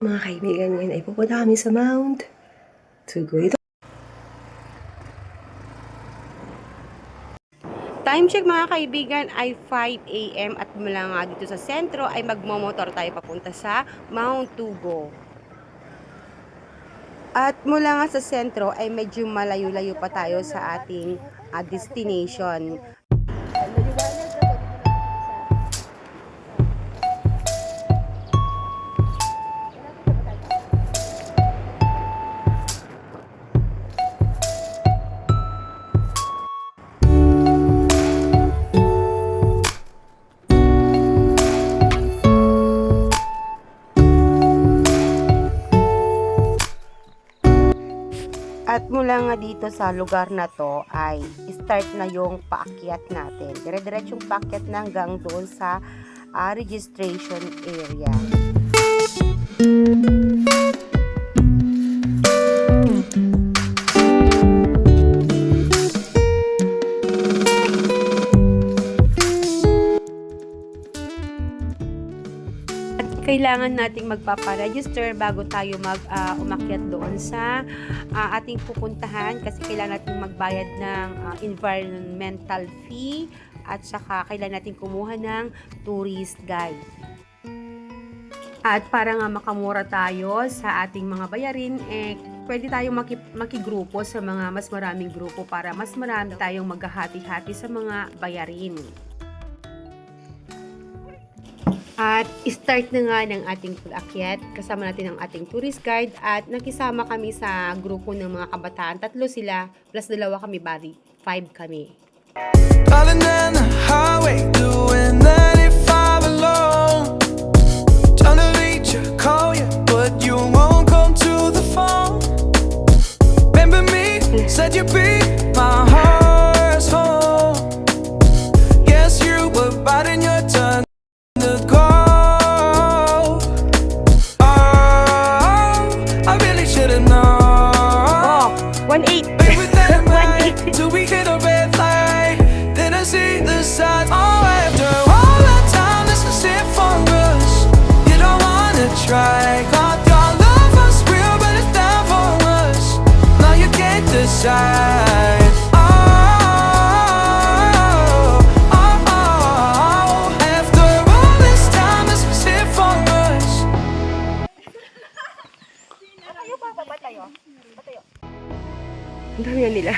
Mga kaibigan, ngayon ay pupunta kami sa Mount Tugoy. Time check mga kaibigan ay 5 AM at mula nga dito sa sentro ay magmomotor tayo papunta sa Mount Tugo. At mula nga sa sentro ay medyo malayo-layo pa tayo sa ating destination. At mula nga dito sa lugar na to ay start na yung paakyat natin. Dire-diretsong paakyat na hanggang doon sa registration area. Kailangan nating magpaparegister bago tayo umakyat doon sa ating pupuntahan kasi kailangan nating magbayad ng environmental fee at saka kailangan nating kumuha ng tourist guide. At para nga makamura tayo sa ating mga bayarin, pwede tayong makigrupo sa mga mas maraming grupo para mas marami tayong maghahati-hati sa mga bayarin. At start na nga ng ating pag-akyat. Kasama natin ang ating tourist guide at nakisama kami sa grupo ng mga kabataan. 3 sila, plus 2 kami, bali 5 kami. Driving down the highway, doing 95 alone. Trying to reach you, call you, but you won't come to the phone. Remember me, said you'd be my heart's home. Guess you were biding your turn to go. I really should've known. 1-8. Baby, then till we hit a red light, then I see the signs. Oh, after all that time, this is it for us. You don't wanna try. Thought your love was real, but it's not for us. Now you can't decide. After all this time, this is it for us. Ang dami na nila.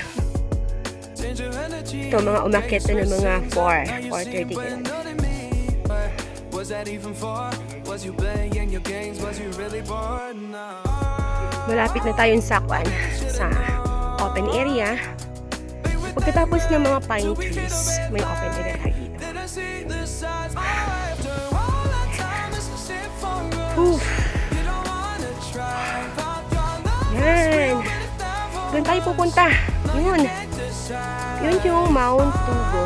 Ito, mga umakyat na ng mga 4:30 ganun. Was that even for? Was you playing your games? Was you really bored? No. Malapit na tayong sa open area. Pagkatapos ng mga pine trees, may open area tayo dito. Yan. Doon tayo pupunta. Yun. Yun yung Mount Tugo.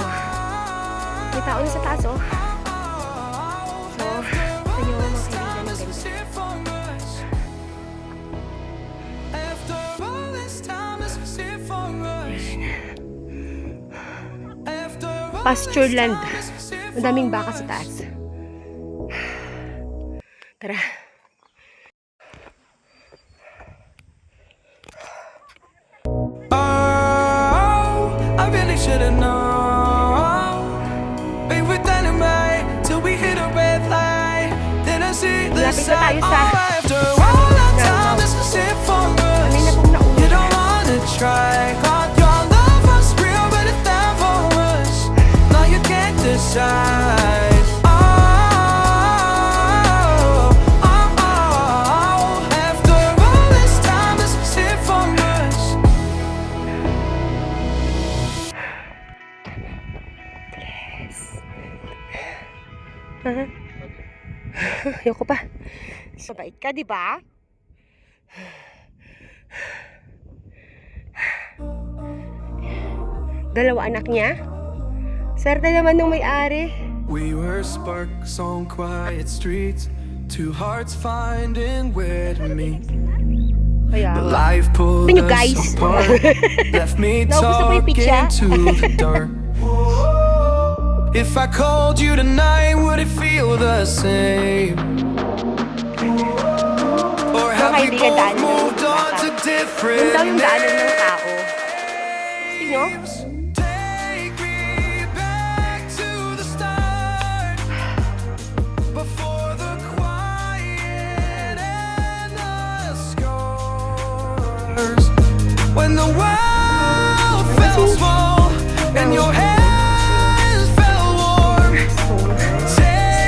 May tao na sa taas, oh. So, ito yung mga kaibigan ng ganda. Pasture land. Ang daming baka sa taas. Tara. Should've known. Be with anyway till we hit a red light. Then I see the sign. After all that time, this is it for us. You don't wanna try. Thought your love was real, but it's not for us. Now you can't decide. After all this time, this is it for us. Ayoko pa. Mabait ka, di ba? Dalawa anak niya. Swerte naman nung may-ari. We were sparks on quiet streets, two hearts finding where to meet. Kaya, But life pulled Tingnan nyo, us guys. apart, left me Naubos na po yung talking pitcha. to the dark. If I called you tonight, would it feel the same? Or have we kaibigan, both daanan ng moved on bata. to Yun different daw yung daanan ng names? tao. Sino? Take me back to the start, before the quiet and the scars. When the world felt small and your hands felt warm.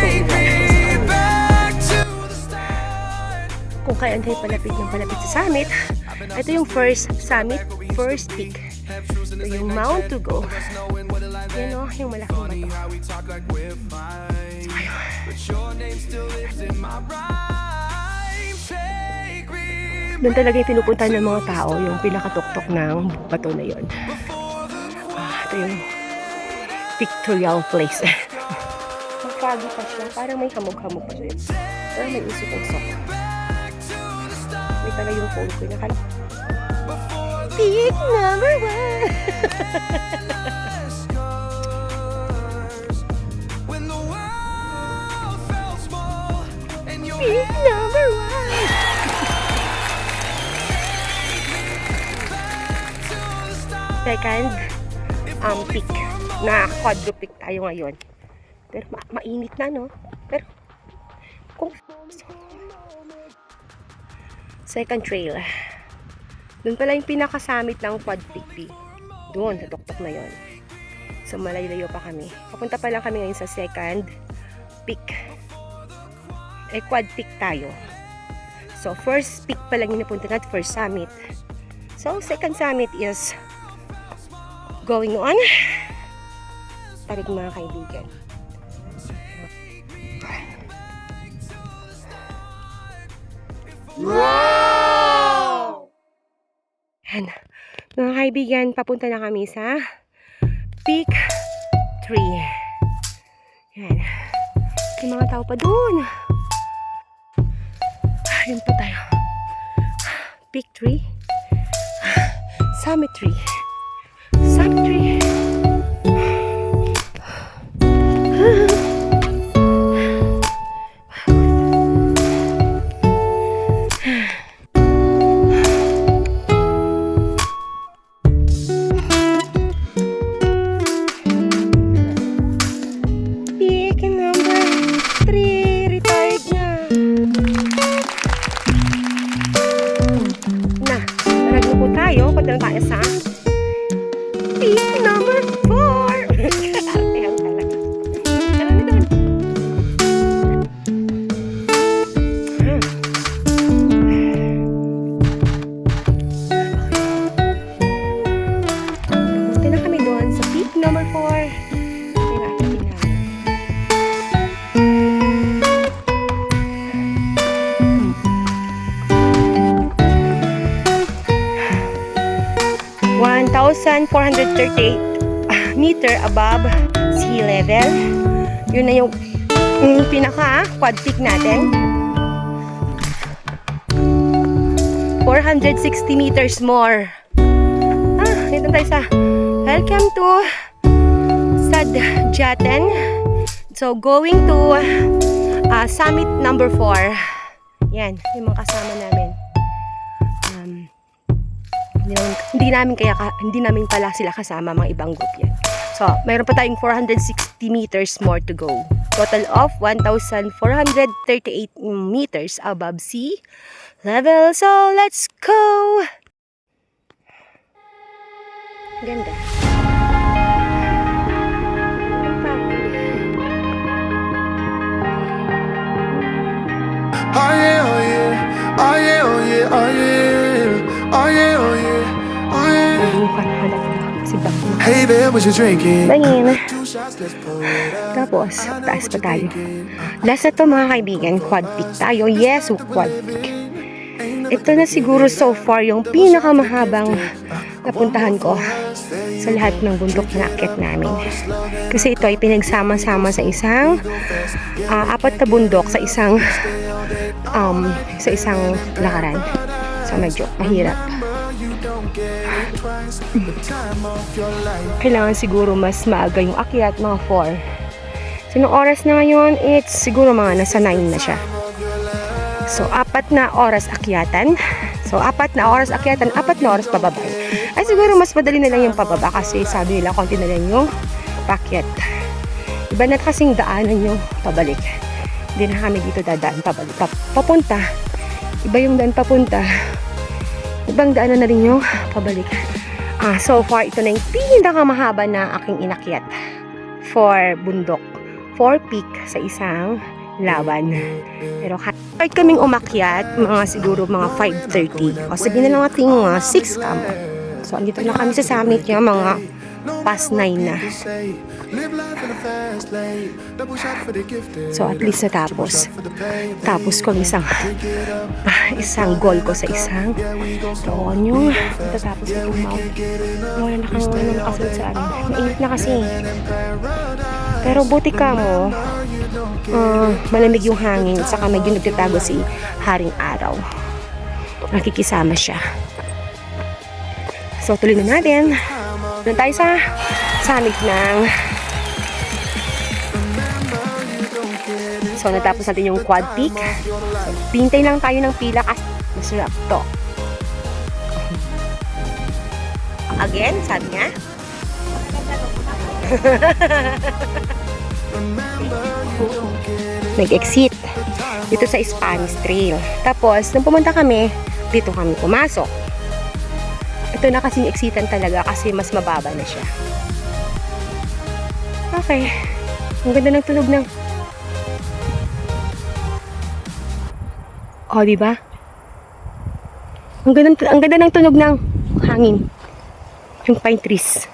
Take me back to the start. Kung kaya tayo palapit ng palapit sa summit, ito yung first summit, first peak. Ito yung Mount Tugo. Yan o, yung malaking bato. How we talk like we're fine, but your name still lives in my rhyme. Take me Doon talaga yung pinupuntahan ng mga tao, yung pinakatuktok ng bato na yun. Ito yung pictorial place. Magkagi pa siya, parang may hamog-hamog pa siya. Pero may usok-usok. May pala yung phone ko na Peak number 1! when the world felt small and your Peak number 1! Second peak na quadro peak tayo ngayon. Pero mainit na, no? Pero kung second trail, doon pala yung pinakasamit ng quad peak. Doon sa tuktok na yon. So malayo-layo pa kami. Papunta pa lang kami ngayon sa second peak. Quad peak tayo. So first peak pa lang yung napunta natin, first summit. So second summit is going on. Tarig mga kaibigan. Yan. Mga kaibigan, papunta na kami sa Peak 3. Yan. May mga tao pa doon. Yan po tayo. Peak 3. Summit 3. Summit 3. Peak number 3. Retired na. Naragno po tayo. Punta na tayo sa peak number 4. Artehan talaga. Tara na doon. Punta na kami doon sa peak number 4. Tingnan natin. 1,438 meter above sea level. Yun na yung pinaka quad peak natin. 460 meters more. Dito tayo sa welcome to Sadjaten. So going to summit number 4. Yan, yung mga kasama namin. Hindi namin pala sila kasama, mga ibang group yan. So, mayroon pa tayong 460 meters more to go. Total of 1,438 meters above sea level. So, let's go! Ganda. oh yeah, oh yeah, oh yeah, oh yeah, oh yeah, oh yeah, oh yeah, oh yeah. Si Bakmo. Hey there, what you drinking? Bangin. 2 shots, let's pull it up. Tapos, taas pa tayo. Last na to mga kaibigan, quad peak tayo. Yes, quad peak. Ito na siguro so far yung pinakamahabang napuntahan ko sa lahat ng bundok na akit namin. Kasi ito ay pinagsama-sama sa isang 4 na bundok sa isang lakaran. So medyo mahirap. twice the time of your life. Kailangan siguro mas maaga yung akyat, mga 4. So, nung oras na ngayon, it's siguro mga nasa 9 na siya. So, 4 na oras akyatan. So, 4 na oras akyatan, 4 na oras pababa. Ay, siguro mas madali na lang yung pababa kasi sabi nila, konti na lang yung pakyat. Iba na kasing daanan yung pabalik. Hindi na kami dito dadaan pabalik. Papunta. Iba yung daan papunta. Ibang daanan na rin yung pabalik. So far, ito na yung pinakamahaba na aking inakyat for bundok. 4 peak sa isang laban. Pero kahit kaming umakyat, mga siguro mga 5:30. O sabihin na lang natin mga 6 kamo. So, andito na kami sa summit niya, mga past 9 na. So, at least natapos. Tapos ko isang goal ko sa isang doon yung tatapos ko tumaw. Wala na kang nakasunod sa amin. Mainit na kasi. Pero buti ka mo, malamig yung hangin, saka medyo nagtatago si Haring Araw. Nakikisama siya. So, tuloy na natin. Doon tayo sa summit ng... So, natapos natin yung quad peak. So, pintay lang tayo ng pila kasi masarap to. Again, sabi niya. Nag-exit dito sa Spanish Trail. Tapos, nung pumunta kami, dito kami pumasok. Ito na kasing exitan talaga kasi mas mababa na siya. Okay. Ang ganda ng tunog ng... Oh, diba? Ang ganda ng tunog ng hangin. Yung pine trees.